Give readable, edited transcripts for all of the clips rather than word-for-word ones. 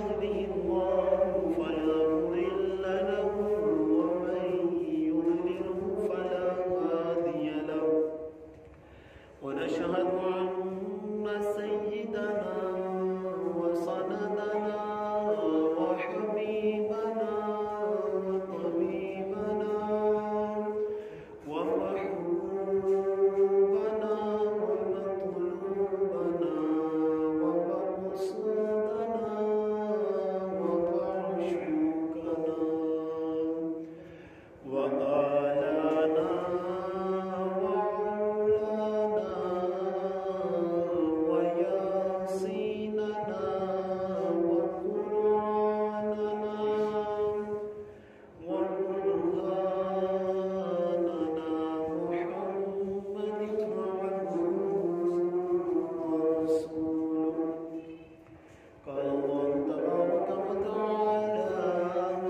يهده الله فلا مضل له ومن يضلله فلا هادي له ونشهد أن سيدنا وسندنا وحبيبنا وطبيبنا ومحبوبنا ومطلوبنا ومقصودنا ومعشوقنا وآلانا وعولانا وياسيننا وقرآننا وبرهاننا محمد عبده ورسوله. قال الله تبارك وتعالى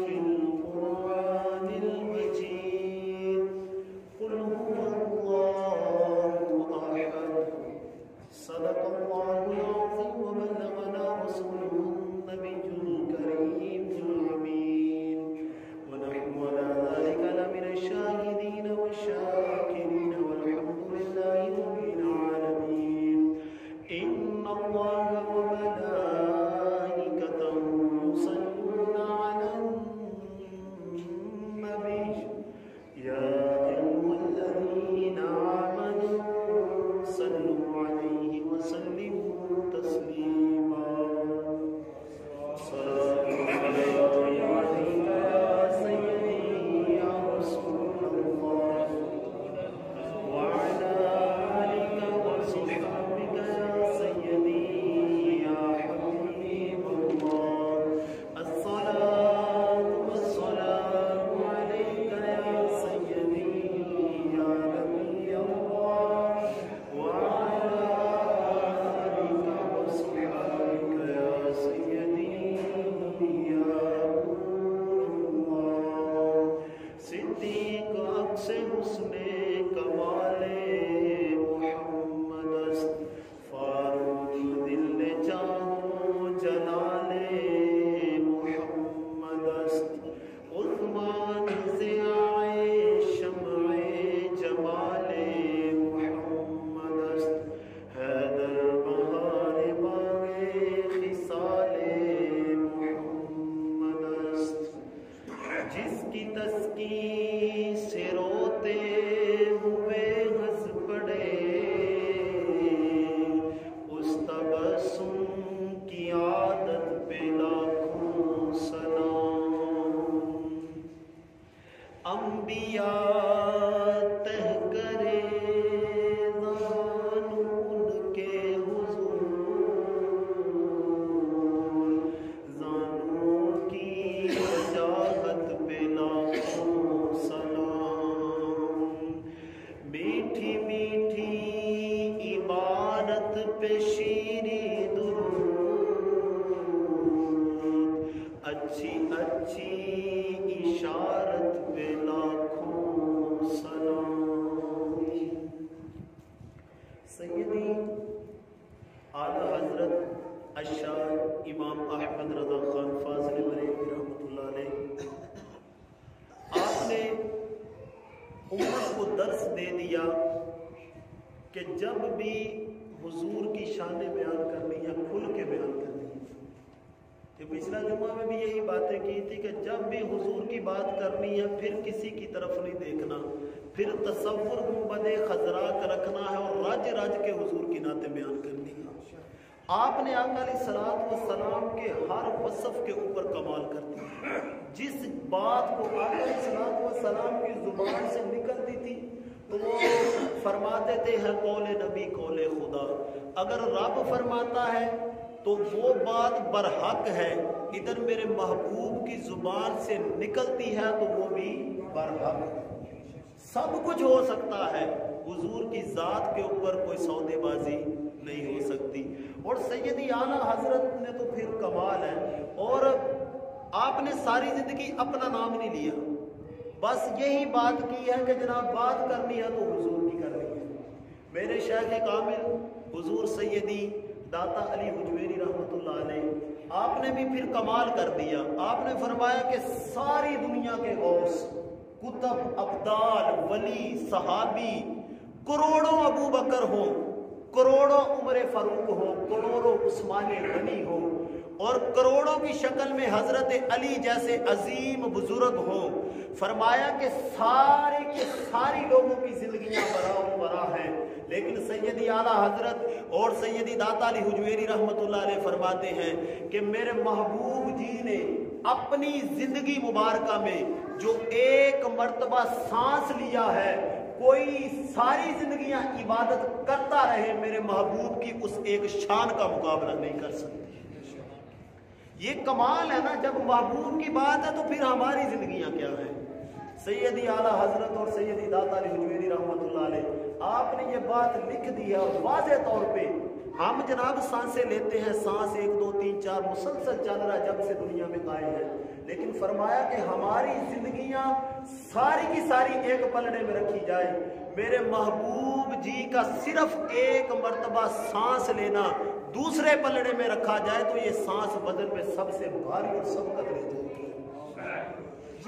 في القرآن المجيد: قل هو الله أحد. صدق الله العظيم وبلغنا رسوله النبي الكريم الأمين ونحن على ذلك لمن الشاهدين والشاكرين والحمد لله رب العالمين. إن الله وملائكته يصلون على النبي يا أيها الذين آمنوا صلوا عليه وسلموا تسليما. صلاة الله عليك يا سيدي يا رسول الله وعلى آلك وصحبك يا سيدي يا حبيب الله. الصلاة والسلام عليك يا سيدي يا نبي الله وعلى آلك وصحبك يا سيدي يا رسول الله. صدیق عکس حسن کمال محمد است، فاروق دل جان جلال محمد است، عثمان ضیاء شمع جمال محمد است، حیدر بہار باغ خصال محمد است، جس کی تسکین سے روتے ہوئے ہنس پڑے، اس تبسم کی عادت پہ لاکھوں سلام. انبیاء تہ کرے زان ان کے حضور، زانوں کی وجاہت پہ لاکھوں سلام. میٹھی میٹھی عبارت پہ شیریں درود، اچھی اچھی اشارت پہ لاکھوں سلام. سیدی اعلی حضرت الشاہ امام احمد رضا خان فاضل بریلوی رحمۃ اللہ علیہ، آپ نے امت کو درس دے دیا کہ جب بھی حضور کی شان بیان کرنی ہے کھل کے بیان کرنی ہے. کہ پچھلا جمعہ میں بھی یہی باتیں کی تھی کہ جب بھی حضور کی بات کرنی ہے پھر کسی کی طرف نہیں دیکھنا، پھر تصور گنبد خضرا کا رکھنا ہے اور رج رج کے حضور کی نعتیں بیان کرنی ہے. آپ نے آقا علیہ الصلوۃ والسلام کے ہر وصف کے اوپر کمال کر دیا. جس بات کو آقا علیہ الصلوۃ والسلام کی زبان سے نکلتی تھی تو وہ فرماتے تھے ہے قول نبی قول خدا. اگر رب فرماتا ہے تو وہ بات برحق ہے، ادھر میرے محبوب کی زبان سے نکلتی ہے تو وہ بھی برحق ہے. سب کچھ ہو سکتا ہے، حضور کی ذات کے اوپر کوئی سودے بازی نہیں ہو سکتی. اور سیدی اعلیٰ حضرت نے تو پھر کمال ہے. اور آپ نے ساری زندگی اپنا نام نہیں لیا، بس یہی بات کی ہے کہ جناب بات کرنی ہے تو حضور کی کرنی ہے. میرے شیخ کامل حضور سیدی داتا علی حجویری رحمۃ اللہ علیہ आपने भी फिर कमाल कर दिया। आपने फरमाया कि सारी दुनिया के गौस, कुतब, अब्दाल, वली, सहाबी, करोड़ों अबू बकर हो, करोड़ों उमर फारूक हो, करोड़ों उस्मान गनी हो, और करोड़ों की शक्ल में हजरत अली जैसे अजीम बुजुर्ग हो। फरमाया कि सारे के सारी लोगों की जिंदगियां बरा हैं, लेकिन सैयदी आला हजरत और सैयदी दाता अली हुजवेरी रहमतुल्लाह अलैह फरमाते हैं कि मेरे महबूब जी ने अपनी जिंदगी मुबारका में जो एक मर्तबा सांस लिया है, कोई सारी जिंदगियां इबादत करता रहे, मेरे महबूब की उस एक शान का मुकाबला नहीं कर सकते। ये कमाल है ना, जब महबूब की बात है तो फिर हमारी जिंदगियां क्या हैं। सैयदी आला हजरत और सैयदी दाता अली हुजवेरी रहमतुल्लाह अलैह आपने ये बात लिख दी है, और वाज़े तौर पे हम जनाब सांसें लेते हैं, सांस 1 2 3 4 मुसलसल चल रहा है जब से दुनिया में आए हैं, लेकिन फरमाया कि हमारी जिंदगियां सारी की सारी एक पलड़े में रखी जाए, मेरे महबूब जी का सिर्फ एक मर्तबा सांस लेना दूसरे पलड़े में रखा जाए तो ये सांस बदन में सबसे भारी और सबकत ले जाएगी।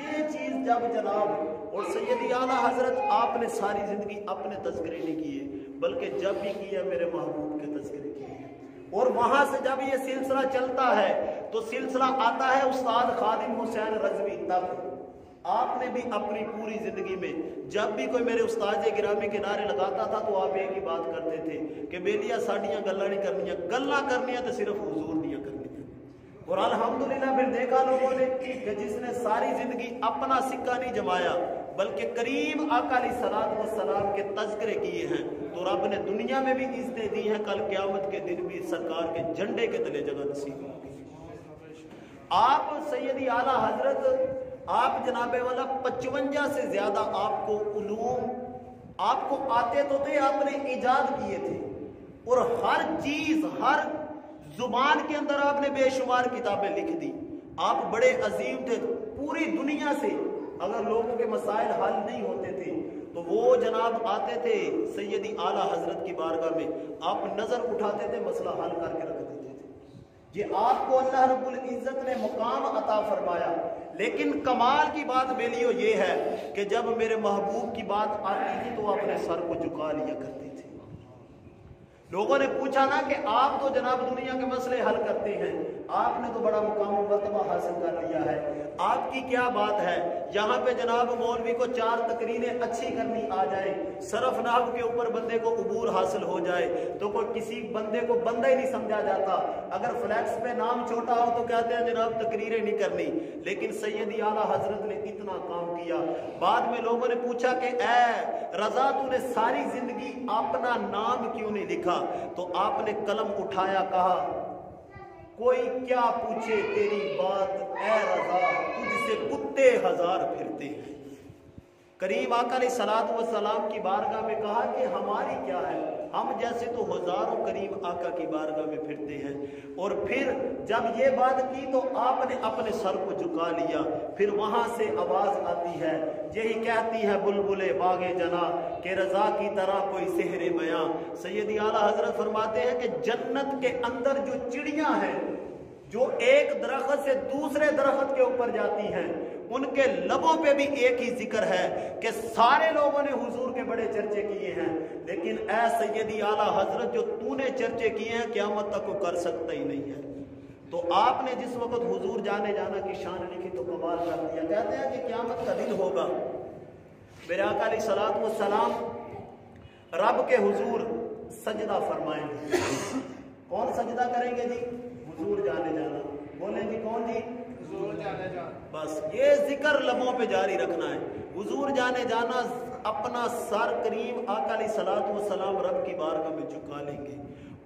ये चीज जब जनाब और सैयदी आला हजरत आपने सारी जिंदगी अपने तज़किरे नहीं किए, बल्कि जब भी किया मेरे महबूब के तज़किरे किए, और वहां से जब ये सिलसिला चलता है तो सिलसिला आता है उस्ताद खादिम हुसैन रज़वी तक। आपने भी अपनी पूरी जिंदगी में जब भी कोई मेरे उस्ताद गिरामी के नारे लगाता था तो आप एक ही बात करते थे कि बेलिया साड़ियां गल्ला नहीं करनिया, गल्ला करनिया तो सिर्फ हुजूर दिया करनिया। और अल्हम्दुलिल्लाह फिर देखा लोगों ने कि जिसने सारी जिंदगी अपना सिक्का नहीं जमाया बल्कि करीम आका अलैहिस्सलातु वस्सलाम के तज़किरे किए हैं, तो रब ने दुनिया में भी इज्जतें दी हैं, कल क़यामत के दिन भी सरकार के झंडे के तले जगह नसीब होगी। आप सैयदी आला हजरत आप जनाबे वाला 55 से ज्यादा आपको उलूम आपको आते तो थे, आपने इजाद किए थे, और हर चीज हर जुबान के अंदर आपने बेशुमार किताबें लिख दी। आप बड़े अजीम थे। पूरी दुनिया से अगर लोगों के मसाइल हल नहीं होते थे तो वो जनाब आते थे सैयदी आला हजरत की बारगाह में, आप नजर उठाते थे, मसला हल करके रख देते थे। ये आपको अल्लाह रब्बुल इज्जत ने मुकाम अता फरमाया। लेकिन कमाल की बात बेलियो ये है कि जब मेरे महबूब की बात आती थी तो अपने सर को झुका लिया करते थे। लोगों ने पूछा ना कि आप तो जनाब दुनिया के मसले हल करते हैं, आपने तो बड़ा मुकाम मर्तबा हासिल कर लिया है, आपकी क्या बात है? यहाँ पे जनाब मौलवी को 4 तकरीरें अच्छी करनी आ जाए, सरफ नाहव के ऊपर बंदे को उबूर हासिल हो जाए तो कोई किसी बंदे को बंदा ही नहीं समझा जाता। अगर फ्लैक्स पे नाम छोटा हो तो कहते हैं जनाब तकरीरें नहीं करनी। लेकिन सैयदी आला हजरत ने इतना काम किया। बाद में लोगों ने पूछा कि ऐ रजा तूने सारी जिंदगी अपना नाम क्यों नहीं लिखा? तो आपने कलम उठाया, कहा कोई क्या पूछे तेरी बात ऐ रजा, तुझसे कुत्ते 1000 फिरते हैं। करीम आका अलैहिस्सलातु वस्सलाम की बारगाह में कहा कि हमारी क्या है, हम जैसे तो हजारों करीम आका की बारगाह में फिरते हैं। और फिर जब ये बात की तो आपने अपने सर को झुका लिया। फिर वहां से आवाज आती है, यही कहती है बुलबुले बागे जना के रजा की तरह कोई सेहरे बयां। सैयदी आला हजरत फरमाते हैं कि जन्नत के अंदर जो चिड़ियां हैं जो एक दरख्त से दूसरे दरख्त के ऊपर जाती हैं, उनके लबों पे भी एक ही जिक्र है कि सारे लोगों ने हुजूर के बड़े चर्चे किए हैं, लेकिन ऐ सैयदी आला हजरत जो तूने चर्चे किए हैं क़यामत तक को कर सकता ही नहीं है। तो आपने जिस वक्त हुजूर जाने जाना की शान लिखी तो कमाल कर दिया। कहते हैं कि क़यामत का दिन होगा, मेरे आका अलैहिस्सलातु वस्सलाम रब के हुजूर सजदा फरमाएंगे। कौन सजदा करेंगे जी? हुजूर जाने जाना। बोले जी कौन जी? हुजूर जाने जाना। बस ये जिक्र लबों पे जारी रखना है। हुजूर जाने जाना, अपना सर करीम आका अलैहिस्सलातु वस्सलाम रब की बारगाह में झुका लेंगे।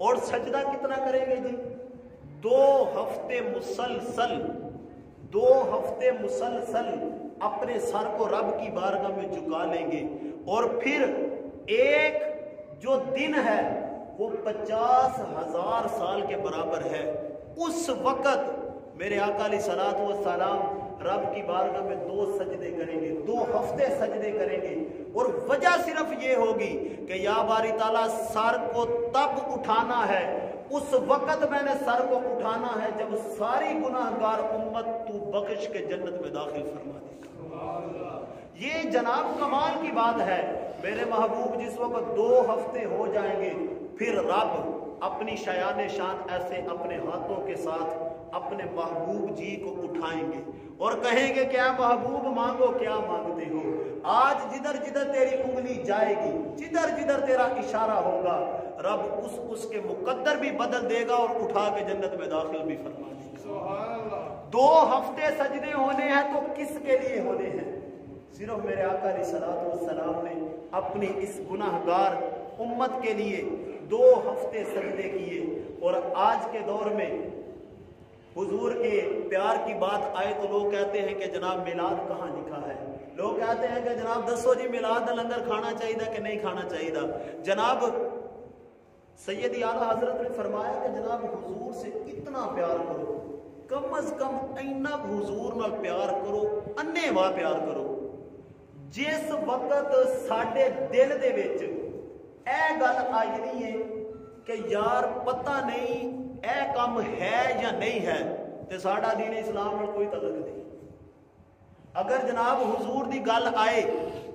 और सजदा कितना करेंगे जी? 2 हफ्ते मुसलसल 2 हफ्ते मुसलसल अपने सर को रब की बारगाह में झुका लेंगे। और फिर एक जो दिन है वो 50,000 साल के बराबर है। उस वक्त मेरे आका अलैहिस्सलातु वस्सलाम रब की बारगाह में 2 सजदे करेंगे, 2 हफ्ते सजदे करेंगे। और वजह सिर्फ ये होगी कि या बारी ताला सर को तब उठाना है उस वक्त मैंने सर को उठाना है जब सारी गुनाहगार उम्मत तू बख्श के जन्नत में दाखिल फरमा देगा। ये जनाब कमाल की बात है मेरे महबूब। जिस वक्त 2 हफ्ते हो जाएंगे फिर रब अपनी शयान शान ऐसे अपने हाथों के साथ अपने महबूब जी को उठाएंगे और कहेंगे क्या महबूब मांगो क्या मांगते हो। आज जिधर जिधर तेरी उंगली जाएगी, जिधर जिधर तेरा इशारा होगा, रब उसके मुकद्दर भी बदल देगा और उठा के जन्नत में दाखिल भी फरमा देगा। 2 हफ्ते सजदे होने हैं तो किसके लिए होने हैं? सिर्फ मेरे आका अलैहिस्सलातु वस्सलाम ने अपनी इस गुनाहगार उम्मत के लिए 2 हफ्ते सजदे किए। और आज के दौर में हुजूर के प्यार की बात आए तो लोग कहते हैं कि जनाब मिलाद कहाँ लिखा है। लोग कहते हैं कि जनाब दसो जी मिलाद लंगर खाना चाहिए कि नहीं खाना चाहिए। जनाब सैयदी आला हजरत ने फरमाया कि जनाब हुजूर से इतना प्यार करो, कम अज कम इन्ना हुजूर नाल प्यार करो, अन्ने वाह प्यार करो। जिस वक्त साडे दिल दे विच ए गल आई नहीं है कि यार पता नहीं ए काम है या नहीं है ते साडा दीन इस्लाम नाल कोई तल्लुक नहीं। अगर जनाब हुजूर दी गल आए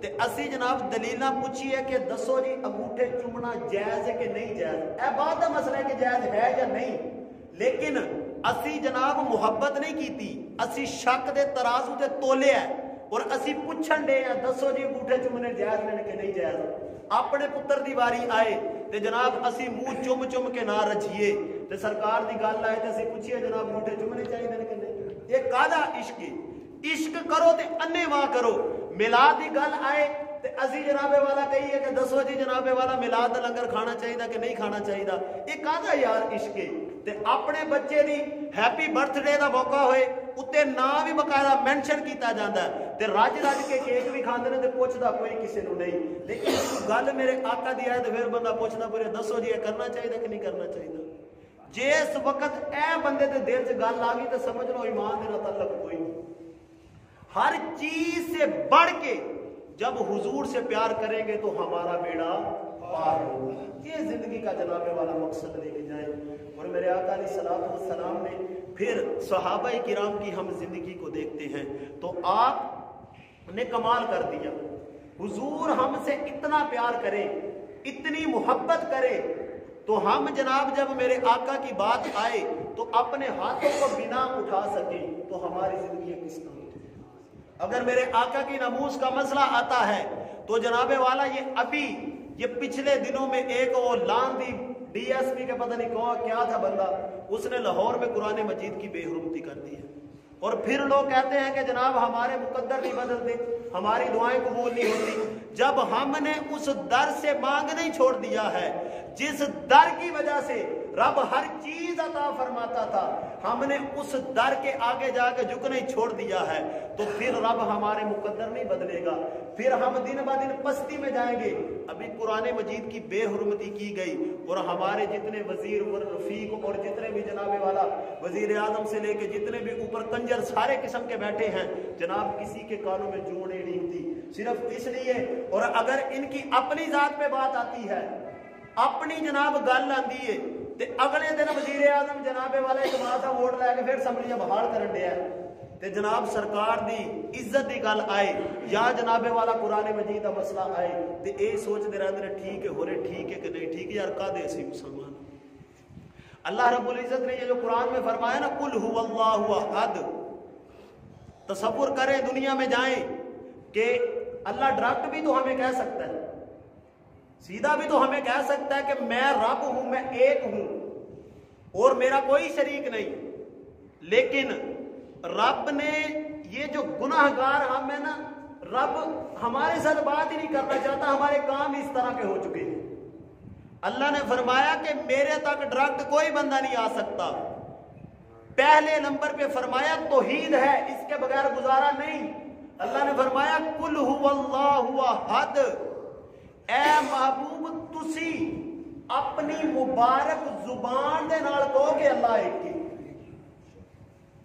ते असी जनाब दलीलां पूछिए कि दसो जी अंगूठे चूमना जायज है कि नहीं जायज, ए बात दा मसला है कि जायज है या नहीं। लेकिन असी जनाब मुहब्बत नहीं कीती, असी शक दे तराजू ते तोले है और असी पूछण दे दसो जी अंगूठे चूमने जायज ने कि नहीं जायज। अपने पुत्र दी वारी आए ते जनाब असी मुंह चुम चुम के ना रजिए ते सरकार दी गल आए ते असी पूछिए जनाब अंगूठे चूमने चाहिए ने कि नहीं। ये कादा इश्क है? इश्क करो ते अन्ने वाह करो। मिलाद की गल आए ते असी जनाबे वाला कहिए कि दसो जी जनाबे वाला मिलाद का लंगर खाना चाहिए कि नहीं खाना चाहिए। ये कादा यार इश्क है? ते अपने बच्चे दी हैप्पी बर्थडे का मौका होए उत्ते नाम भी बकायदा मेंशन किया जाता है ते रज रज के केक भी खाते हैं ते पुछदा कोई किसी को नहीं। लेकिन गल मेरे आका दी आए तो फिर बंदा पुछदा पूरे दसो जी करना चाहिए कि नहीं करना चाहिए। जिस वक्त ए बंदे दे दिल च गल आ गई तो समझ लो ईमान दे नाल तल्लुक कोई नहीं। हर चीज से बढ़ के जब हुजूर से प्यार करेंगे तो हमारा बेड़ा पार होगा। ये जिंदगी का जनाबे वाला मकसद लेके जाए। और मेरे आका अलैहिस्सलातु वस्सलाम ने फिर सहाबा किराम की हम जिंदगी को देखते हैं तो आप ने कमाल कर दिया। हुजूर हमसे इतना प्यार करें, इतनी मोहब्बत करें तो हम जनाब जब मेरे आका की बात आए तो अपने हाथों को बिना उठा सके तो हमारी जिंदगी किस काम। अगर मेरे आका की नमूस का मसला आता है तो जनाबे वाला ये पिछले दिनों में एक वो लांदी डीएसपी के पता नहीं कौन क्या था बंदा, उसने लाहौर में कुरान मजीद की बेहुरमती कर दी है। और फिर लोग कहते हैं कि जनाब हमारे मुकद्दर नहीं बदलते, हमारी दुआएं कबूल नहीं होती। जब हमने उस दर से मांगना ही छोड़ दिया है जिस दर की वजह से रब हर चीज अता फरमाता था, हमने उस दर के आगे जाके झुकना ही छोड़ दिया है तो फिर रब हमारे मुकद्दर नहीं बदलेगा। फिर हम दिन ब दिन पस्ती में जाएंगे। अभी कुरान मजीद की बेहुरमती की गई और हमारे जितने वजीर व रफीक और जितने भी जनाबे वाला वजीर आजम से लेके जितने भी ऊपर कंजर सारे किस्म के बैठे हैं जनाब किसी के कानों में जूं नहीं होती सिर्फ इसलिए। और अगर इनकी अपनी जात पे बात आती है, अपनी जनाब गल आती है ते अगले दिन वजीर आजम जनाबे वाला एक मासा वोट लैके फिर असैंबलियां बहाल करन दिया ते जनाब सरकार दी इज्जत की गल आए या जनाबे वाला कुरान मजीद का मसला आए ते ये सोचते रहते हैं ठीक है हो रहे ठीक है कि नहीं ठीक है यार कादे असी मुसलमान। अल्लाह रब्बुल इज्जत ने ये जो कुरान में फरमाया ना कुल हुवल्लाहु अहद, तसव्वुर करें दुनिया में जाएं कि अल्लाह डायरेक्ट भी तो हमें कह सकता है, सीधा भी तो हमें कह सकता है कि मैं रब हूं, मैं एक हूं और मेरा कोई शरीक नहीं। लेकिन रब ने ये जो गुनाहगार हम है ना, रब हमारे साथ बात ही नहीं करना चाहता, हमारे काम इस तरह के हो चुके हैं। अल्लाह ने फरमाया कि मेरे तक डायरेक्ट कोई बंदा नहीं आ सकता। पहले नंबर पे फरमाया तौहीद है, इसके बगैर गुजारा नहीं। अल्लाह ने फरमाया कुल हुवल्लाहु अहद, ऐ महबूब तुसी अपनी मुबारक जुबान दे नाल कहो कि अल्लाह एक ही।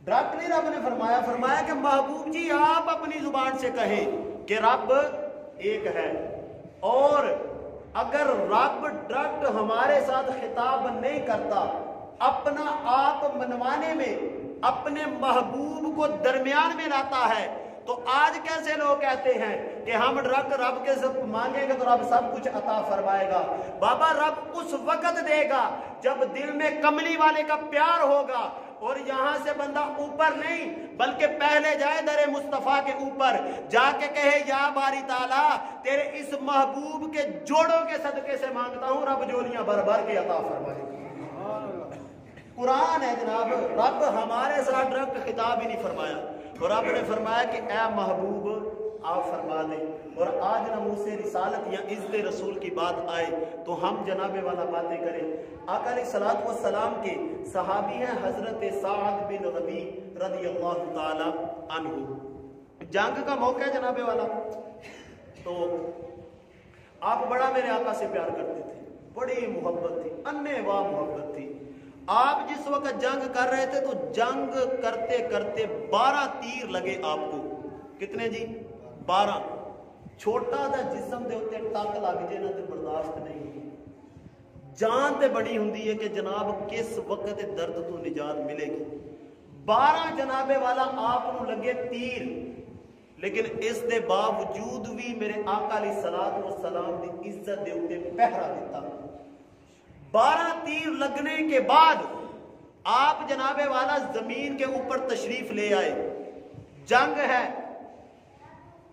डायरेक्ट नहीं रब ने फरमाया, फरमाया कि महबूब जी आप अपनी जुबान से कहें कि रब एक है। और اگر رب ڈائریکٹ ہمارے ساتھ خطاب نہیں کرتا، اپنا آپ منوانے میں اپنے محبوب کو درمیان میں لاتا ہے، تو آج کیسے لوگ کہتے ہیں کہ ہم رب کے سب مانگیں گے تو رب سب کچھ عطا فرمائے گا؟ بابا رب اس وقت دے گا جب دل میں کملی والے کا پیار ہوگا، اور یہاں سے بندہ اوپر نہیں بلکہ پہلے جائے در مصطفیٰ کے اوپر، جا کے کہے یا باری تعالیٰ تیرے اس محبوب کے جوڑوں کے صدقے سے مانگتا ہوں، رب جولیاں بھر بھر کے عطا فرمائے گا۔ قرآن ہے جناب، رب ہمارے ساتھ ڈائریکٹ خطاب ہی نہیں فرمایا، اور رب نے فرمایا کہ اے محبوب آپ فرما دیں۔ اور آج نہ منہ سے رسالت یا عزت رسول کی بات آئے تو ہم جناب والا باتیں کریں۔ آقا علیہ الصلوۃ والسلام کے صحابی ہیں حضرت سعد بن ربیع رضی اللہ تعالی عنہ۔ جنگ کا موقع ہے جناب والا، تو آپ بڑا میرے آقا سے پیار کرتے تھے، بڑی محبت تھی، اننے واہ محبت تھی۔ آپ جس وقت جنگ کر رہے تھے تو جنگ کرتے کرتے 12 تیر لگے آپ کو۔ کتنے جی؟ 12۔ چھوٹا دا جسم دے ہوتے ٹک لگ جائے نا تے برداشت نہیں ہوتی، جان تے بڑی ہوندی ہے کہ جناب کس وقت درد تو نجات ملے گی۔ 12 جناب والا آپ نو لگے تیر، لیکن اس دے باوجود بھی میرے آقا علیہ الصلوۃ والسلام دی عزت دے اوتے پہرا دیتا۔ 12 تیر لگنے کے بعد آپ جناب والا زمین کے اوپر تشریف لے آئے۔ جنگ ہے،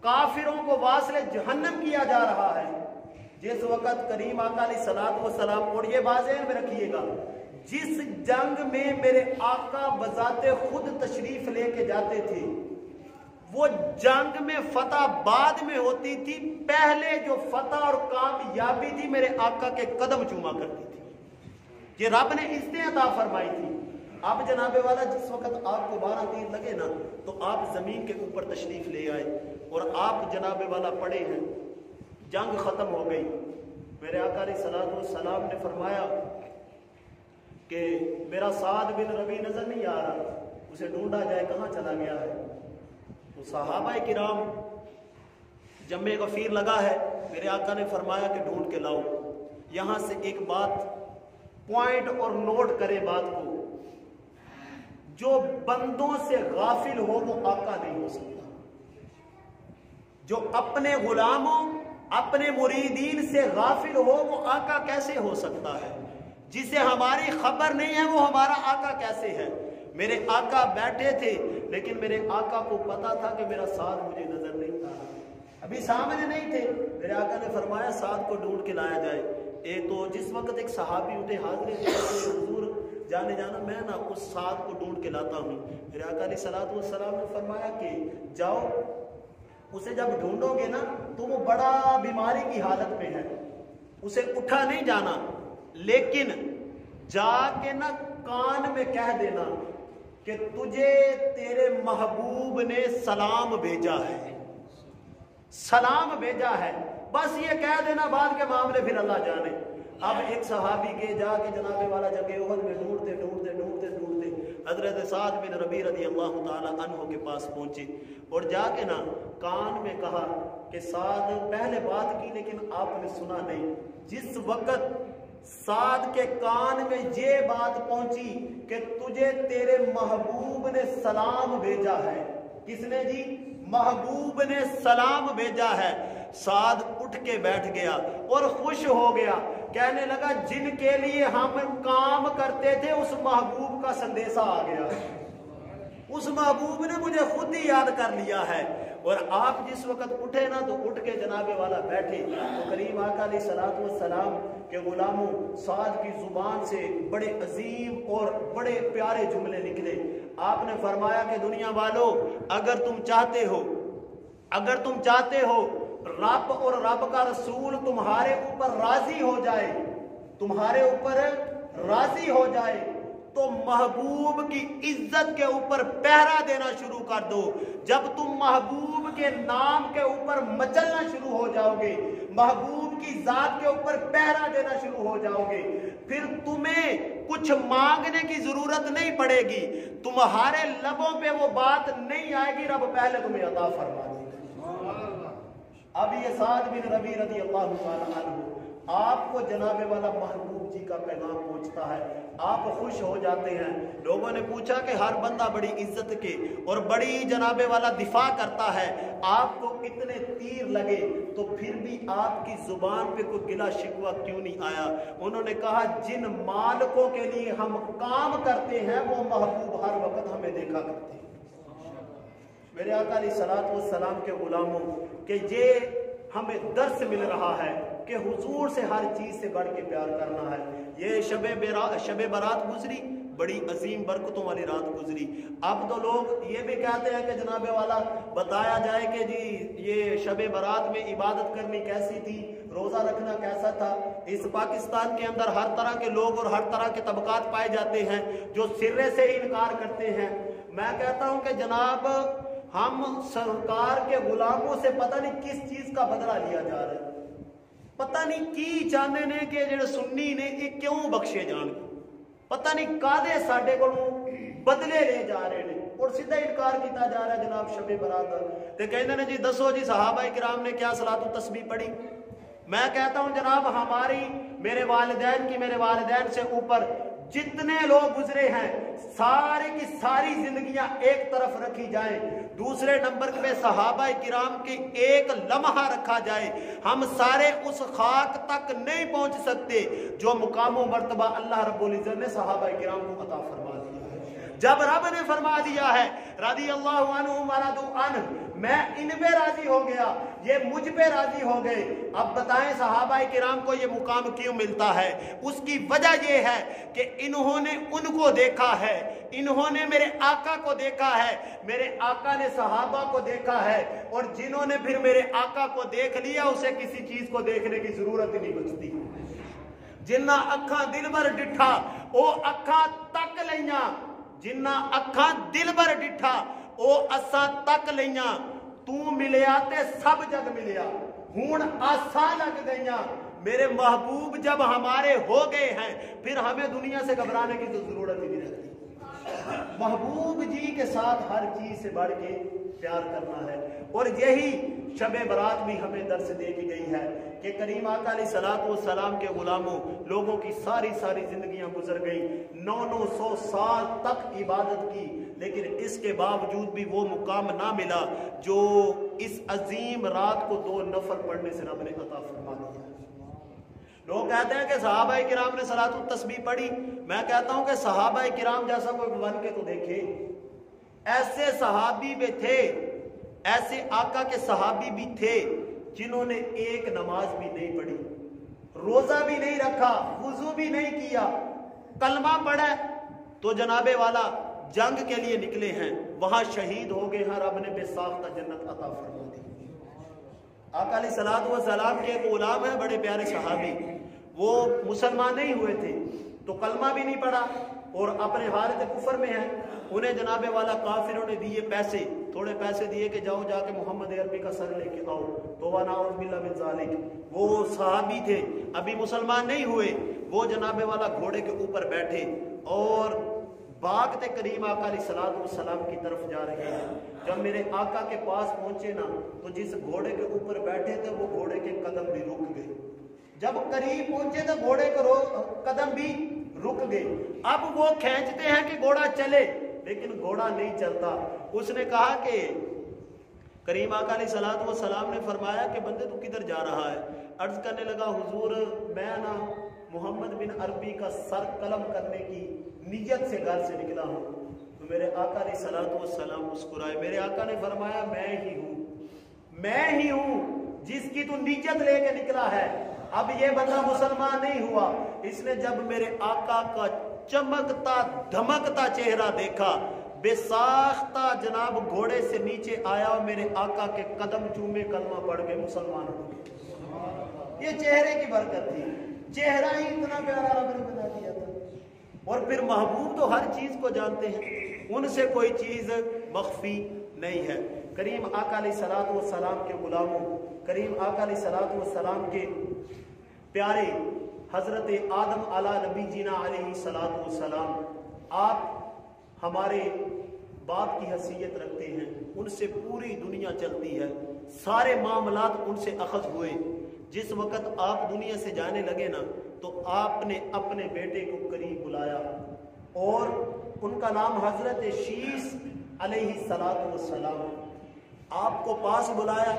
کافروں کو واصل جہنم کیا جا رہا ہے۔ جس وقت کریم آقا علیہ الصلوۃ والسلام، اور یہ بات ذہن میں رکھیے گا، جس جنگ میں میرے آقا بذات خود تشریف لے کے جاتے تھے، وہ جنگ میں فتح بعد میں ہوتی تھی، پہلے جو فتح اور کامیابی تھی میرے آقا کے قدم چوما کرتی تھی، یہ رب نے عزتیں عطا فرمائی تھی۔ اب جناب والا جس وقت آپ کو 12 تیر لگے نا تو آپ زمین کے اوپر تشریف لے آئے، اور آپ جناب والا پڑے ہیں، جنگ ختم ہو گئی۔ میرے آقا علیہ الصلوۃ والسلام نے فرمایا کہ میرا سعد بن ربیع نظر نہیں آ رہا، اسے ڈھونڈا جائے، کہاں چلا گیا ہے؟ تو صحابہ کرام جمع غفیر لگا ہے، میرے آقا نے فرمایا کہ ڈھونڈ کے لاؤ۔ یہاں سے ایک بات پوائنٹ اور نوٹ کرے بات کو، جو بندوں سے غافل ہو وہ آقا نہیں ہو سکتا۔ جو اپنے غلاموں اپنے مریدین سے غافل ہو وہ آقا کیسے ہو سکتا ہے؟ جسے ہماری خبر نہیں ہے وہ ہمارا آقا کیسے ہے؟ میرے آقا بیٹھے تھے، لیکن میرے آقا کو پتا تھا کہ میرا ساتھ مجھے نظر نہیں آ رہا، ابھی سامنے نہیں تھے۔ میرے آقا نے فرمایا ساتھ کو ڈھونڈ کے لایا جائے۔ تو جس وقت ایک صحابی اٹھے حاضر تھے، حضور جانے جانا میں نا اس ساتھ کو ڈھونڈ کے لاتا ہوں۔ میرے آقا علیہ الصلوۃ والسلام نے فرمایا کہ جاؤ، اسے جب ڈھونڈو گے نا تو وہ بڑا بیماری کی حالت میں ہے، اسے اٹھا نہیں جانا، لیکن جا کے نا کان میں کہہ دینا کہ تجھے تیرے محبوب نے سلام بھیجا ہے، سلام بھیجا ہے، بس یہ کہہ دینا، بعد کے معاملے پھر اللہ جانے۔ اب ایک صحابی کے جا کے جناب والا جنگ احد میں ڈھونڈتے ڈھونڈتے ڈھونڈتے ڈھونڈتے حضرت سعد بن ربیع رضی اللہ تعالی عنہ کے پاس پہنچے، اور جا کے نا کان میں کہا کہ سعد، پہلے بات کی لیکن آپ نے سنا نہیں۔ جس وقت سعد کے کان میں یہ بات پہنچی کہ تجھے تیرے محبوب نے سلام بھیجا ہے، کس نے جی؟ محبوب نے سلام بھیجا ہے، سعد اٹھ کے بیٹھ گیا اور خوش ہو گیا، کہنے لگا جن کے لیے ہم کام کرتے تھے اس محبوب کا سندیسہ آ گیا، اس محبوب نے مجھے خود ہی یاد کر لیا ہے۔ اور آپ جس وقت اٹھے نا تو اٹھ کے جناب والا بیٹھے تو کریم آقا علیہ الصلوۃ والسلام کے غلاموں سعد کی زبان سے بڑے عظیم اور بڑے پیارے جملے نکلے۔ آپ نے فرمایا کہ دنیا والوں، اگر تم چاہتے ہو رب اور رب کا رسول تمہارے اوپر راضی ہو جائے تو محبوب کی عزت کے اوپر پہرا دینا شروع کر دو۔ جب تم محبوب کے نام کے اوپر مچلنا شروع ہو جاؤ گے، محبوب کی ذات کے اوپر پہرا دینا شروع ہو جاؤ گے، پھر تمہیں کچھ مانگنے کی ضرورت نہیں پڑے گی، تمہارے لبوں پہ وہ بات نہیں آئے گی، رب پہلے تمہیں عطا فرما دے گا۔ اب یہ سعد بن ربیع رضی اللہ تعالی عنہ آپ کو جناب والا محبوب جی کا پیغام پہنچتا ہے، آپ خوش ہو جاتے ہیں۔ لوگوں نے پوچھا کہ ہر بندہ بڑی عزت کے اور بڑی جناب والا دفاع کرتا ہے، آپ کو اتنے تیر لگے تو پھر بھی آپ کی زبان پہ کوئی گلا شکوہ کیوں نہیں آیا؟ انہوں نے کہا جن مالکوں کے لیے ہم کام کرتے ہیں وہ محبوب ہر وقت ہمیں دیکھا کرتے ہیں۔ میرے آقا علیہ الصلوۃ والسلام کے غلاموں کہ یہ ہمیں درس مل رہا ہے کہ حضور سے ہر چیز سے بڑھ کے پیار کرنا ہے۔ یہ شب برات گزری، بڑی عظیم برکتوں والی رات گزری۔ اب تو لوگ یہ بھی کہتے ہیں کہ جناب والا بتایا جائے کہ جی یہ شب برات میں عبادت کرنی کیسی تھی، روزہ رکھنا کیسا تھا۔ اس پاکستان کے اندر ہر طرح کے لوگ اور ہر طرح کے طبقات پائے جاتے ہیں جو سرے سے انکار کرتے ہیں۔ میں کہتا ہوں کہ جناب ہم سرکار کے غلاموں سے پتہ نہیں کس چیز کا بدلہ لیا جا رہا ہے، پتہ نہیں کی چاہتے نے کہ جڑے سنی نے یہ کیوں بخشے جان، پتہ نہیں کادے ساڈے کو بدلے لے جا رہے ہیں اور سیدھا انکار کیتا جا رہا ہے جناب شب برات۔ تے کہتے ہیں جی دسو جی صحابہ کرام نے کیا صلاۃ و تسبیح پڑھی؟ میں کہتا ہوں جناب ہماری میرے والدین سے اوپر جتنے لوگ گزرے ہیں سارے کی ساری زندگیاں ایک طرف رکھی جائیں، دوسرے نمبر پہ صحابہ کرام کی ایک لمحہ رکھا جائے، ہم سارے اس خاک تک نہیں پہنچ سکتے جو مقام و مرتبہ اللہ رب العزت نے صحابہ کرام کو عطا فرما دیا ہے۔ جب رب نے فرما دیا ہے رضی اللہ عنہم ورضوا عنہ، میں ان پہ راضی ہو گیا، یہ مجھ پہ راضی ہو گئے، اب بتائیں صحابہ کرام کو یہ مقام کیوں ملتا ہے؟ اس کی وجہ یہ ہے کہ انہوں نے ان کو دیکھا ہے، انہوں نے میرے آقا کو دیکھا ہے، میرے آقا نے صحابہ کو دیکھا ہے، اور جنہوں نے پھر میرے آقا کو دیکھ لیا اسے کسی چیز کو دیکھنے کی ضرورت ہی نہیں بچتی۔ جنہ اکھاں دل بر ڈٹھا او اکھاں تک لیاں، جنہ اکھاں دل بر ڈٹھا او اساں تک لیاں، تو ملیا تے سب جگ ملیا، ہون آساں لگ گئیاں۔ میرے محبوب جب ہمارے ہو گئے ہیں پھر ہمیں دنیا سے گھبرانے کی تو ضرورت ہی نہیں رہتی۔ محبوب جی کے ساتھ ہر چیز سے بڑھ کے پیار کرنا ہے، اور یہی شب برات بھی ہمیں درس دے کی گئی ہے کہ کریم آقا علیہ الصلوۃ والسلام کے غلاموں لوگوں کی ساری زندگیاں گزر گئی، 900 سال تک عبادت کی، لیکن اس کے باوجود بھی وہ مقام نہ ملا جو اس عظیم رات کو 2 نفل پڑھنے سے رب نے عطا فرما دیا۔ لوگ کہتے ہیں کہ صحابہ کرام نے صلاۃ التسبیح پڑھی، میں کہتا ہوں کہ صحابہ کرام جیسا کوئی بن کے تو دیکھے۔ ایسے صحابی بھی تھے، ایسے آقا کے صحابی بھی تھے جنہوں نے ایک نماز بھی نہیں پڑھی، روزہ بھی نہیں رکھا، وضو بھی نہیں کیا، کلمہ پڑھا تو جناب والا جنگ کے لیے نکلے ہیں، وہاں شہید ہو گئے ہیں، رب نے بے ساختہ جنت عطا فرما دی۔ آقا علیہ الصلوۃ والسلام کے ایک غلام ہیں بڑے پیارے صحابی، وہ مسلمان نہیں ہوئے تھے تو کلمہ بھی نہیں پڑھا اور اپنے حالت کفر میں ہیں، انہیں جناب والا کافروں نے دیے پیسے، تھوڑے پیسے دیے کہ جاؤ جا کے محمد عربی کا سر لے کے آؤ، توبہ نعوذ باللہ من ذالک۔ وہ صحابی تھے ابھی مسلمان نہیں ہوئے، وہ جناب والا گھوڑے کے اوپر بیٹھے اور بھاگتے کریم آقا علیہ الصلوۃ والسلام کی طرف جا رہے ہیں۔ جب میرے آقا کے پاس پہنچے نا تو جس گھوڑے کے اوپر بیٹھے تھے وہ گھوڑے کے قدم بھی رک گئے، جب قریب پہنچے تو گھوڑے کے قدم بھی رک گئے۔ اب وہ کھینچتے ہیں کہ گھوڑا چلے لیکن گھوڑا نہیں چلتا۔ اس نے کہا کہ کریم آقا علیہ الصلوۃ والسلام نے فرمایا کہ بندے تو کدھر جا رہا ہے؟ عرض کرنے لگا حضور میں نا محمد بن عربی کا سر قلم کرنے کی نیت سے گھر سے نکلا ہوں۔ تو میرے آقا علیہ الصلوۃ والسلام مسکرائے، میرے آقا نے فرمایا میں ہی ہوں جس کی تو نیت لے کے نکلا ہے۔ اب یہ بندہ مسلمان نہیں ہوا، اس نے جب میرے آقا کا چمکتا دھمکتا چہرہ دیکھا، بے ساختہ جناب گھوڑے سے نیچے آیا اور میرے آقا کے قدم چومے، کلمہ پڑھ کے مسلمان ہو گئے۔ یہ چہرے کی برکت تھی، چہرہ ہی اتنا پیارا رب نے بنا دیا تھا۔ اور پھر محبوب تو ہر چیز کو جانتے ہیں، ان سے کوئی چیز مخفی نہیں ہے۔ کریم آقا علیہ الصلوۃ والسلام کے غلاموں، کریم آقا علیہ الصلوۃ والسلام کے پیارے حضرت آدم علی نبی جینا علیہ الصلوۃ والسلام، آپ ہمارے باپ کی حیثیت رکھتے ہیں، ان سے پوری دنیا چلتی ہے، سارے معاملات ان سے اخذ ہوئے۔ जिस वक्त आप दुनिया से जाने लगे ना तो आपने अपने बेटे को करीब बुलाया और उनका नाम हजरत शीस अलैहिस्सलाम, आपको पास बुलाया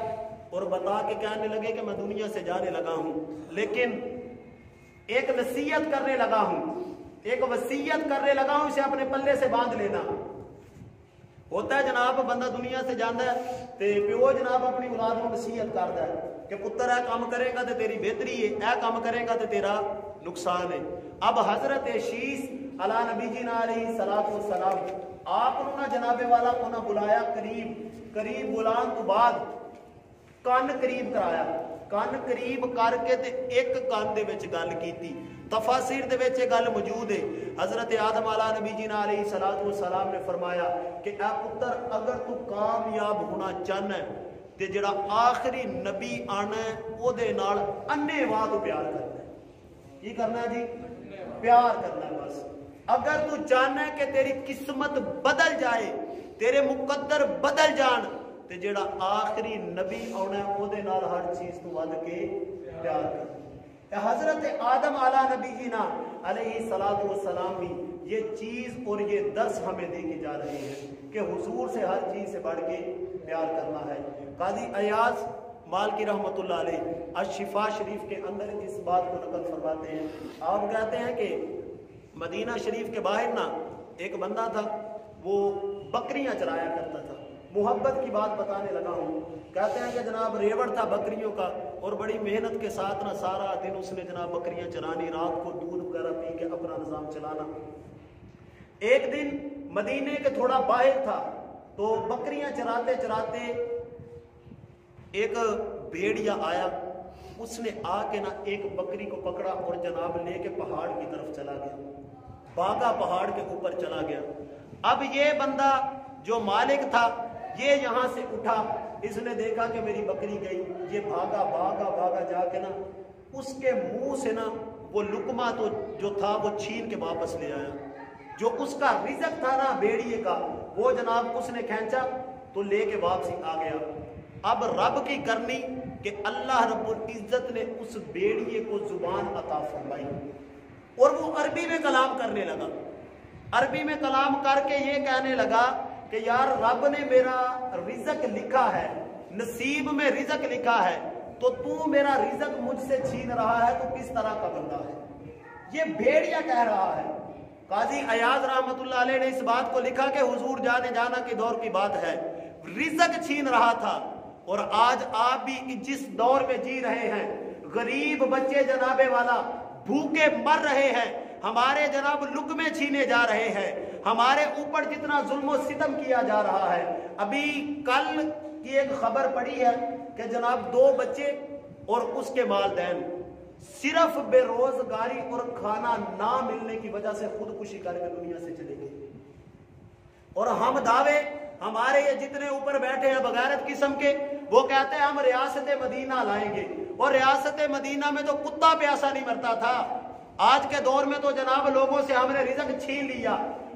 और बता के कहने लगे कि मैं दुनिया से जाने लगा हूं, लेकिन एक नसीहत करने लगा हूं, एक वसीयत करने लगा हूं, इसे अपने पल्ले से बांध लेना। होता है जनाब बंदा दुनिया से जाता है तो प्यो जनाब अपनी औलाद को नसीहत करता है कि पुत्र यह काम करेगा तो तेरी बेहतरी है, यह काम करेगा तो तेरा नुकसान है। अब हजरत शीस अला नबी जी अलैहिस्सलाम आप ना जनाबे वाला को ना बुलाया करीब बुलान तो बाद कान करीब कराया, कान करीब करके ते एक कान दे विच गल कीती। तफासिर दे विच गल मौजूद है। हजरत आदम अला नबी जी अलैहिस्सलाम ने फरमाया कि ए पुत्र अगर तू कामयाब होना चाहना है ते जेड़ा आखिरी नबी आना है ओदे नाल अन्नेवाह तो प्यार करना है। की करना है जी? प्यार करना है बस। अगर तू चाहना है कि तेरी किस्मत बदल जाए, तेरे मुकद्दर बदल जान, ते जेड़ा आखिरी नबी आना है ओदे नाल हर चीज तो वध के प्यार कर। हजरत आदम अला नबी जी ना अलैहिस्सलाम भी ये चीज और ये दर्स हमें दे के जा रहे हैं कि हुजूर से हर चीज से बढ़ के प्यार करना है। काजी अयाज मालिकी रहमतुल्लाह अलैह अश-शिफा शरीफ के अंदर इस बात को नकल फरमाते हैं। आप कहते हैं कि मदीना शरीफ के बाहर ना एक बंदा था, वो बकरियां चराया करता था। मोहब्बत की बात बताने लगा हूँ। कहते हैं कि जनाब रेवड़ था बकरियों का और बड़ी मेहनत के साथ ना सारा दिन उसने जनाब बकरियां चरानी, रात को दूध वगैरह पी के अपना निजाम चलाना। एक दिन मदीने के थोड़ा बाहर था तो बकरियां चराते चराते एक भेड़िया आया, उसने आके ना एक बकरी को पकड़ा और जनाब लेके पहाड़ की तरफ चला गया, बागा पहाड़ के ऊपर चला गया। अब ये बंदा जो मालिक था ये यहां से उठा, इसने देखा कि मेरी बकरी गई, ये भागा भागा भागा जाके ना उसके मुंह से ना वो लुकमा तो जो था वो छीन के वापस ले आया। जो उसका रिज़्क था ना भेड़िए का, वो जनाब उसने खींचा तो लेके वापसी आ गया। अब रब की करनी कि अल्लाह रब्बुल इज्जत ने उस भेड़िए को जुबान अता फरमाई और वो अरबी में कलाम करने लगा। अरबी में कलाम करके ये कहने लगा कि यार रब ने मेरा रिज़्क लिखा है, नसीब में रिज़्क लिखा है, तो तू मेरा रिज़्क मुझसे छीन रहा है तो किस तरह का बंदा है। ये भेड़िया कह रहा है। काजी अयाज रहमतुल्लाह अलैह ने इस बात को लिखा कि हुजूर जाने जाना के दौर की बात है, रिज़्क छीन रहा था। और आज आप भी जिस दौर में जी रहे हैं, गरीब बच्चे जनाबे वाला भूखे मर रहे हैं, हमारे जनाब लुक़मे छीने जा रहे हैं, हमारे ऊपर जितना जुल्म सितम किया जा रहा है। अभी कल की एक खबर पड़ी है कि जनाब 2 बच्चे और उसके वालिदैन सिर्फ बेरोजगारी और खाना ना मिलने की वजह से खुदकुशी करके दुनिया से चले गए। और हम दावे हमारे ये जितने ऊपर बैठे हैं बगैरत किस्म के, वो कहते हैं हम रियासत मदीना लाएंगे, और रियासत मदीना में तो कुत्ता प्यासा नहीं मरता था। आज के दौर में तो जनाब लोगों से हमने रिज़्क छीन लिया।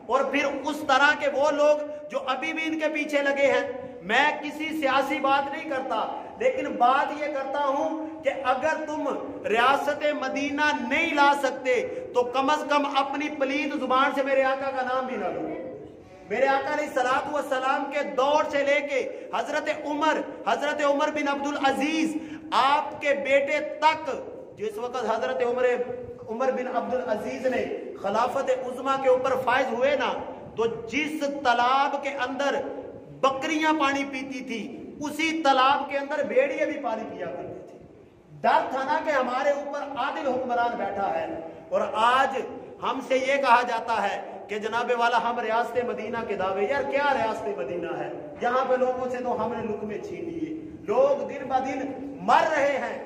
और फिर उस तरह के वो लोग जो अभी भी इनके पीछे लगे हैं। मैं किसी सियासी बात नहीं करता, लेकिन बात ये करता हूं कि अगर तुम रियासत मदीना नहीं ला सकते तो कम से कम अपनी पलीद जुबान से मेरे आका का नाम भी ना लो। मेरे आका अलैहिस्सलातु वस्सलाम के दौर से लेके हजरत उमर बिन अब्दुल अजीज आपके बेटे तक, जिस वक्त हजरत उमर बिन अब्दुल अजीज ने खिलाफत उज़्मा के ऊपर फायज हुए ना, तो जिस तालाब के अंदर बकरियां पानी पीती थी उसी तालाब के अंदर भेड़िए भी पानी पिया करती थी। डर था ना कि हमारे ऊपर आदिल हुक्मरान बैठा है। और आज हमसे ये कहा जाता है कि जनाबे वाला हम रियासत मदीना के दावे। यार क्या रियासत मदीना है? यहाँ पे लोगों से तो हमने लुक़मे छीन लिए। लोग दिन ब दिन मर रहे हैं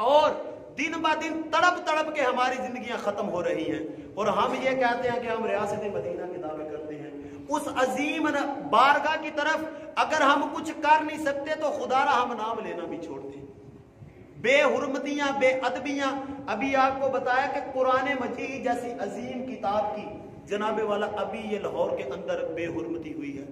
और दिन ब दिन तड़प तड़प के हमारी जिंदगियां खत्म हो रही हैं, और हम ये कहते हैं कि हम रियासत मदीना के दावे करते हैं। उस अजीम बारगाह की तरफ अगर हम कुछ कर नहीं सकते तो खुदारा हम नाम लेना भी छोड़ते हैं। बेहुरमतियां, बेअदबियां, अभी आपको बताया कि कुरान मजीद जैसी अजीम किताब की जनाबे वाला अभी ये लाहौर के अंदर बेहुरमती हुई है।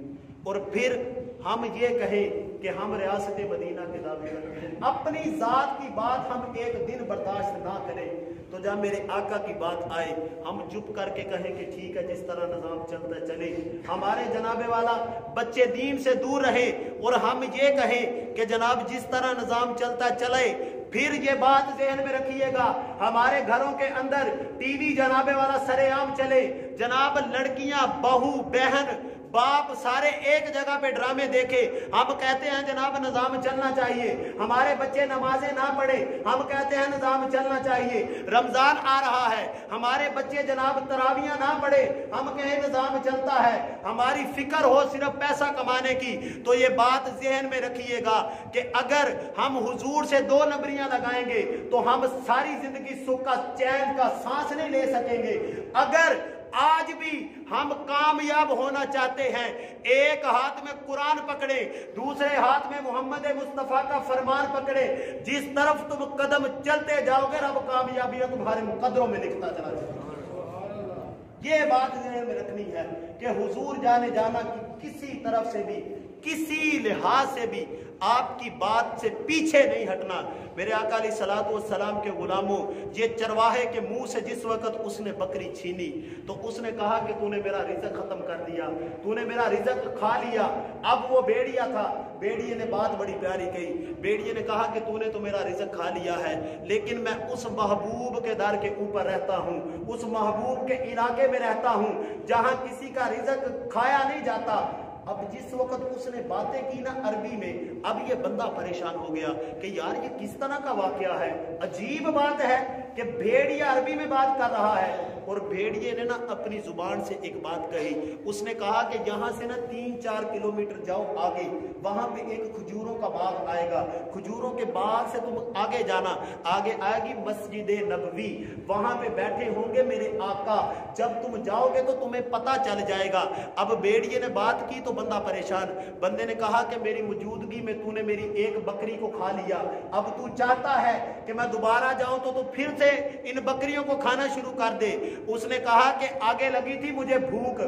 और फिर हम ये कहें کہ ہم ریاست مدینہ کے دامن اپنی ذات کی بات ہم ایک دن برداشت نہ کریں تو جب میرے آقا کی بات آئے ہم چپ کر کے کہیں کہ ٹھیک ہے جس طرح نظام چلتا چلے. ہمارے جناب والا بچے دین سے دور رہے اور ہم یہ کہیں کہ جناب جس طرح نظام چلتا چلے. پھر یہ بات ذہن میں رکھیے گا ہمارے گھروں کے اندر ٹی وی جناب والا سرے عام چلے, جناب لڑکیاں بہو بہن باپ سارے ایک جگہ پہ ڈرامے دیکھے, ہم کہتے ہیں جناب نظام چلنا چاہیے. ہمارے بچے نمازیں نہ پڑھے, ہم کہتے ہیں نظام چلنا چاہیے. رمضان آ رہا ہے, ہمارے بچے جناب تراویاں نہ پڑھے, ہم کہیں نظام چلتا ہے. ہماری فکر ہو صرف پیسہ کمانے کی تو یہ بات ذہن میں رکھیے گا کہ اگر ہم حضور سے 2 نمبریاں لگائیں گے تو ہم ساری زندگی سکھ کا چین کا سانس نہیں لے سکیں گے. اگر آج بھی ہم کامیاب ہونا چاہتے ہیں, ایک ہاتھ میں قرآن پکڑے, دوسرے ہاتھ میں محمد مصطفیٰ کا فرمان پکڑے, جس طرف تم قدم چلتے جاؤ گے رب کامیابیاں تمہارے مقدروں میں لکھتا چلا جائے گا. یہ بات ذہن میں رکھنی ہے کہ حضور جانے جانا کی کسی طرف سے بھی کسی لحاظ سے بھی آپ کی بات سے پیچھے نہیں ہٹنا. میرے آقا علیہ الصلوۃ والسلام کے غلاموں, یہ چرواہے کے منہ سے جس وقت اس نے بکری چھینی تو اس نے کہا کہ تو نے میرا رزق ختم کر دیا, تو نے میرا رزق کھا لیا. اب وہ بیڑیا تھا, بیڑیے نے بات بڑی پیاری کہی. بیڑیے نے کہا کہ تو نے تو میرا رزق کھا لیا ہے, لیکن میں اس محبوب کے در کے اوپر رہتا ہوں, اس محبوب کے علاقے میں رہتا ہوں جہاں کسی کا رزق کھایا نہیں جاتا. اب جس وقت اس نے باتیں کی نا عربی میں, اب یہ بندہ پریشان ہو گیا کہ یار یہ کس طرح کا واقعہ ہے. عجیب بات ہے کہ بھیڑیا عربی میں بات کر رہا ہے اور بھیڑیے نے نا اپنی زبان سے ایک بات کہی. اس نے کہا کہ یہاں سے نا 3-4 کلومیٹر جاؤ آگے, وہاں پہ ایک کھجوروں کا باغ آئے گا, کھجوروں کے باغ سے تم آگے جانا, آگے آئے گی مسجد نبوی, وہاں پہ بیٹھے ہوں گے میرے آقا, جب تم جاؤ گے تو تمہیں پتہ چل جائے گا. اب بھیڑیے نے بات کی تو بندہ پریشان. بندے نے کہا کہ میری موجودگی میں تو نے میری ایک بکری کو کھا لیا, اب تو چاہتا ہے کہ میں دوبارہ جاؤں تو پھر سے ان بکریوں کو کھانا شروع کر دے. اس نے کہا کہ آگے لگی تھی مجھے بھوک,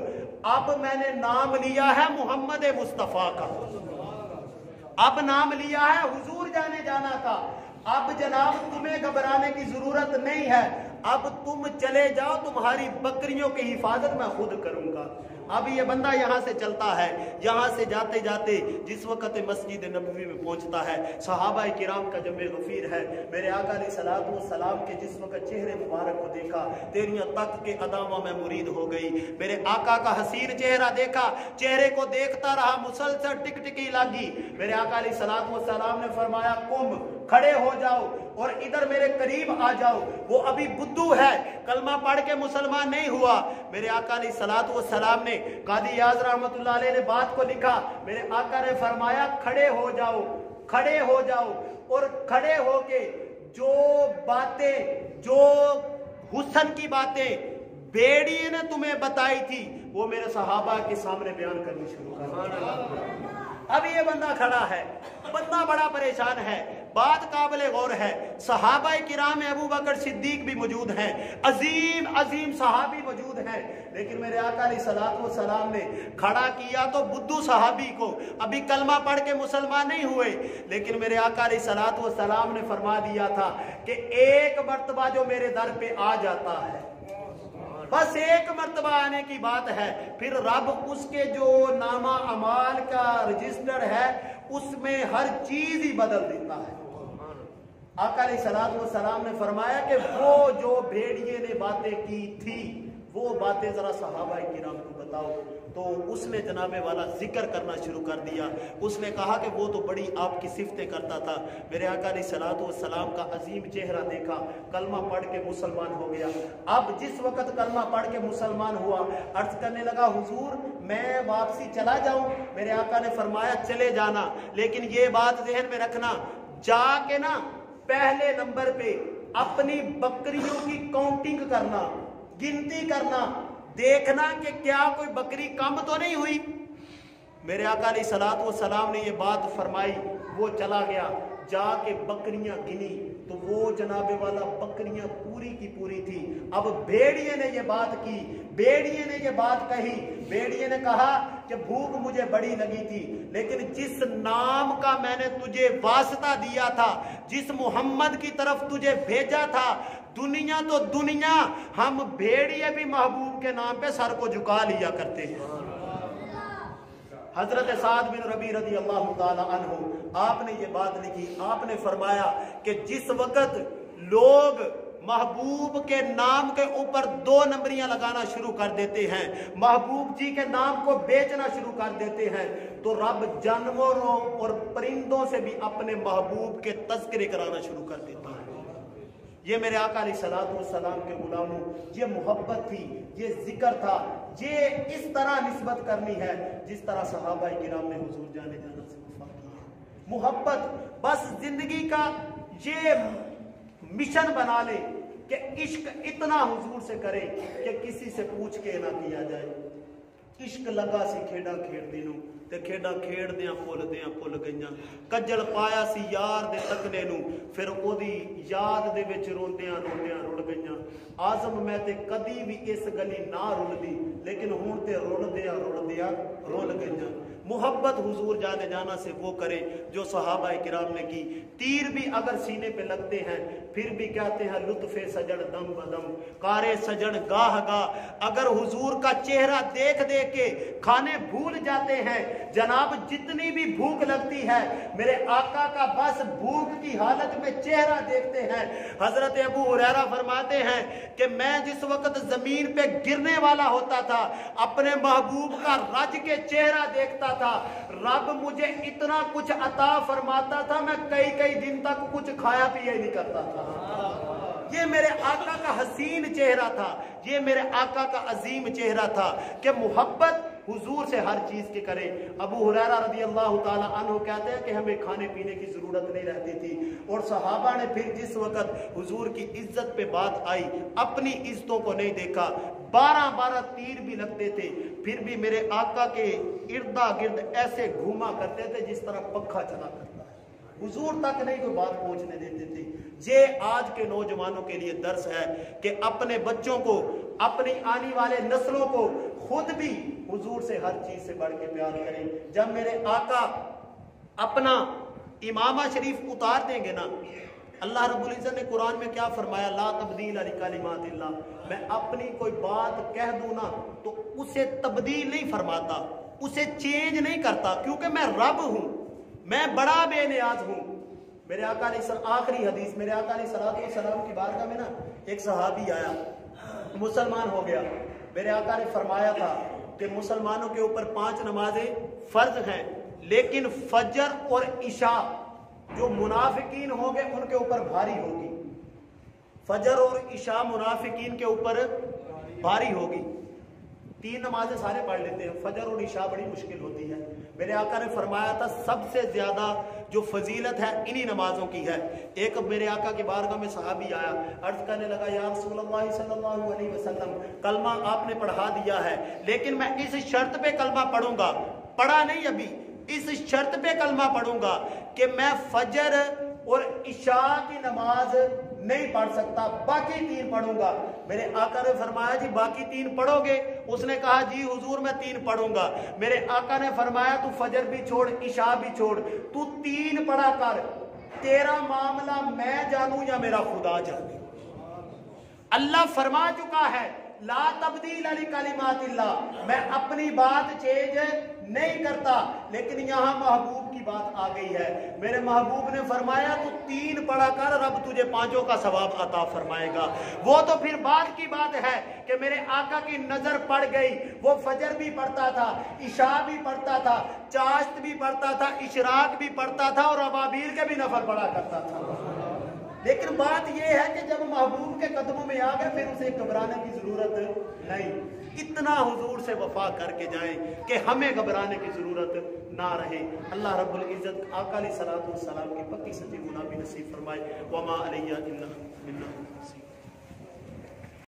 اب میں نے نام لیا ہے محمد مصطفیٰ کا, اب نام لیا ہے حضور جانے جانا کا. اب جناب تمہیں گھبرانے کی ضرورت نہیں ہے, اب تم چلے جاؤ, تمہاری بکریوں کی حفاظت میں خود کروں گا. اب یہ بندہ یہاں سے چلتا ہے, یہاں سے جاتے جاتے جس وقت مسجد نبوی میں پہنچتا ہے, صحابہ کرام کا جمع غفیر ہے. میرے آقا علیہ الصلوۃ والسلام کے جس وقت چہرے مبارک کو دیکھا, تیریاں تک کے اداموں میں مرید ہو گئی. میرے آقا کا حسین چہرہ دیکھا, چہرے کو دیکھتا رہا, مسلسل ٹک ٹکی لگی. میرے آقا علیہ الصلوۃ والسلام نے فرمایا قم, کھڑے ہو جاؤ اور ادھر میرے قریب آ جاؤ. وہ ابھی بدو ہے, کلمہ پڑھ کے مسلمان نہیں ہوا. میرے آقا علیہ الصلوۃ والسلام نے قاضی یاز رحمت اللہ علیہ نے بات کو لکھا. میرے آقا نے فرمایا کھڑے ہو جاؤ, کھڑے ہو جاؤ, اور کھڑے ہو کے جو باتیں, جو حسن کی باتیں بیڑیے نے تمہیں بتائی تھی وہ میرے صحابہ کے سامنے بیان کرنی شروع کر. اب یہ بندہ کھڑا ہے, بندہ بڑا پریشان ہے, بات قابل غور ہے. صحابہ کرام میں ابو بکر صدیق بھی موجود ہیں, عظیم عظیم صحابی موجود ہیں, لیکن میرے آقا علیہ الصلوۃ والسلام نے کھڑا کیا تو بدو صحابی کو, ابھی کلمہ پڑھ کے مسلمان نہیں ہوئے, لیکن میرے آقا علیہ الصلوۃ والسلام نے فرما دیا تھا کہ ایک مرتبہ جو میرے در پہ آ جاتا ہے, بس ایک مرتبہ آنے کی بات ہے, پھر رب اس کے جو نامہ اعمال کا رجسٹر ہے اس میں ہر چیز ہی بدل دیتا ہے. آقا علیہ الصلوۃ والسلام نے فرمایا کہ وہ جو بھیڑیے نے باتیں کی تھی وہ باتیں ذرا صحابہ کرام کو بتاؤ. تو اس نے جناب والا ذکر کرنا شروع کر دیا. اس نے کہا کہ وہ تو بڑی آپ کی صفتیں کرتا تھا. میرے آقا علیہ الصلوۃ والسلام کا عظیم چہرہ دیکھا, کلمہ پڑھ کے مسلمان ہو گیا. اب جس وقت کلمہ پڑھ کے مسلمان ہوا, عرض کرنے لگا حضور میں واپسی چلا جاؤں. میرے آقا نے فرمایا چلے جانا, لیکن یہ بات ذہن میں رکھنا, جا کے نا پہلے نمبر پہ اپنی بکریوں کی کاؤنٹنگ کرنا, گنتی کرنا, دیکھنا کہ کیا کوئی بکری کم تو نہیں ہوئی. मेरे आका अलैहिस्सलातु वस्सलाम ने ये बात फरमाई, वो चला गया, जाके बकरियां गिनी तो वो जनाबे वाला बकरियां पूरी की पूरी थी। अब भेड़िए ने ये बात की, भेड़िए ने ये बात कही, भेड़िए ने कहा कि भूख मुझे बड़ी लगी थी, लेकिन जिस नाम का मैंने तुझे वास्ता दिया था, जिस मोहम्मद की तरफ तुझे भेजा था, दुनिया तो दुनिया, हम भेड़िए भी महबूब के नाम पे सर को झुका लिया करते हैं। हजरत साद बिन रबी रदी अल्लाह ताला अन्हु, आपने ये बात लिखी, आपने फरमाया कि जिस वक्त लोग महबूब के नाम के ऊपर 2 नंबरियां लगाना शुरू कर देते हैं, महबूब जी के नाम को बेचना शुरू कर देते हैं, तो रब जानवरों और परिंदों से भी अपने महबूब के तज़किरे कराना शुरू कर देता है। ये मेरे आका अलैहिस्सलातु वस्सलाम के गुलामों, ये मोहब्बत थी, ये जिक्र था, ये इस तरह निस्बत करनी है जिस तरह सहाबाए किराम ने हुजूर जाने जाना से वफा किया। मोहब्बत बस जिंदगी का ये मिशन बना ले कि इश्क इतना हुजूर से करे कि किसी से पूछ के ना किया जाए। इश्क लगा सी खेड़ा खेड़ दिनों ते खेड़ा खेड़दियां भुल गईयां, कज्जल पाया सी यार दे तकने नूं, फिर ओदी याद दे विच रोंदियां रुल गईयां। आजम मैं ते कदी भी इस गली ना रुलदी, लेकिन हुण ते रुलदियां रुल गईयां। मोहब्बत हुजूर जाने जाना से वो करे जो सहाबाए किराम ने की। तीर भी अगर सीने पे लगते हैं फिर भी कहते हैं लुत्फे सजन दम बदम, कारे सजन गाह गाह। अगर हुजूर का चेहरा देख देख के खाने भूल जाते हैं, जनाब जितनी भी भूख लगती है, मेरे आका का बस भूख की हालत में चेहरा देखते हैं। हजरत अबू हुरैरा फरमाते हैं कि मैं जिस वक्त जमीन पे गिरने वाला होता था, अपने महबूब का रज के चेहरा देखता था, रब मुझे इतना कुछ अता फरमाता था, मैं कई कई दिन तक कुछ खाया पिया ही नहीं करता था। ये मेरे आका का हसीन चेहरा था, ये मेरे आका का अजीम चेहरा था कि मोहब्बत हुजूर से हर चीज के करे। अबू हुरैरा रज़ी अल्लाह ताला अन्हु कहते हैं कि हमें खाने पीने की जरूरत नहीं रहती थी, और सहाबा ने फिर जिस वक्त हुजूर की इज्जत पे बात आई, अपनी इज्जतों को नहीं देखा। 12-12 तीर भी लगते थे, फिर भी मेरे आका के इर्दा गिर्द ऐसे घूमा करते थे जिस तरह पंखा चला करता है, हुजूर तक नहीं कोई बात पहुंचने देते थे। ये आज के नौजवानों के लिए दर्स है कि अपने बच्चों को, अपनी आने वाले नस्लों को खुद भी हुजूर से हर चीज से बढ़ के प्यार करें। जब मेरे आका अपना इमामा शरीफ उतार देंगे ना, अल्लाह रब्बुल इज्जत ने कुरान में क्या फरमाया, ला तब्दील लिकालिमातिल्लाह, मैं अपनी कोई बात कह दूं ना तो उसे तब्दील नहीं फरमाता, उसे चेंज नहीं करता, क्योंकि मैं रब हूं, मैं बड़ा बेनियाज हूं। मेरे आका ने आखिरी हदीस, मेरे आका ने सलाम की बारगाह में ना एक सहाबी आया, मुसलमान हो गया। मेरे आका ने फरमाया था कि मुसलमानों के ऊपर 5 नमाजें फर्ज हैं, लेकिन फजर और इशा जो मुनाफिकीन होंगे उनके ऊपर भारी होगी। फजर और इशा मुनाफिकीन के ऊपर भारी होगी। 3 नमाजें सारे पढ़ लेते हैं, फजर और इशा बड़ी मुश्किल होती है। मेरे आका ने फरमाया था सबसे ज्यादा जो फजीलत है इन्हीं नमाजों की है। एक मेरे आका की बारगाह में सहाबी आया, अर्ज करने लगा, या रसूलल्लाह सल्लल्लाहु अलैहि वसल्लम, कलमा आपने पढ़ा दिया है, लेकिन मैं इस शर्त पे कलमा पढ़ूंगा, पढ़ा नहीं अभी, इस शर्त पे कलमा पढ़ूंगा कि मैं फजर और इशा की नमाज नहीं पढ़ सकता, बाकी 3 पढ़ूंगा। मेरे आका ने फरमाया जी बाकी 3 पढ़ोगे? उसने कहा जी हुजूर मैं 3 पढ़ूंगा। मेरे आका ने फरमाया तू फजर भी छोड़, इशा भी छोड़, तू 3 पढ़ा कर, तेरा मामला मैं जानूं या मेरा खुदा जाने। अल्लाह फरमा चुका है ला तब्दील लिकालिमातिल्लाह, मैं अपनी बात चेंज नहीं करता, लेकिन यहाँ महबूब की बात आ गई है। मेरे महबूब ने फरमाया तू 3 पढ़ा कर, रब तुझे 5 का सवाब अता फरमाएगा। वो तो फिर बाद की बात है कि मेरे आका की नजर पड़ गई, वो फजर भी पढ़ता था, इशा भी पढ़ता था, चाश्त भी पढ़ता था, इशराक भी पढ़ता था, और अबाबील के भी नफल पढ़ा करता था। लेकिन बात यह है कि जब महबूब के कदमों में आ गए फिर उसे घबराने की जरूरत नहीं। इतना हुजूर से वफा करके जाएं कि हमें घबराने की जरूरत ना रहे। अल्लाह रब्बुल इज्जत आका अलैहि सलातो व सलाम की पक्की सच्ची गुलामी नसीब फरमाए। वमा अलैया इल्ला बिल्लाह।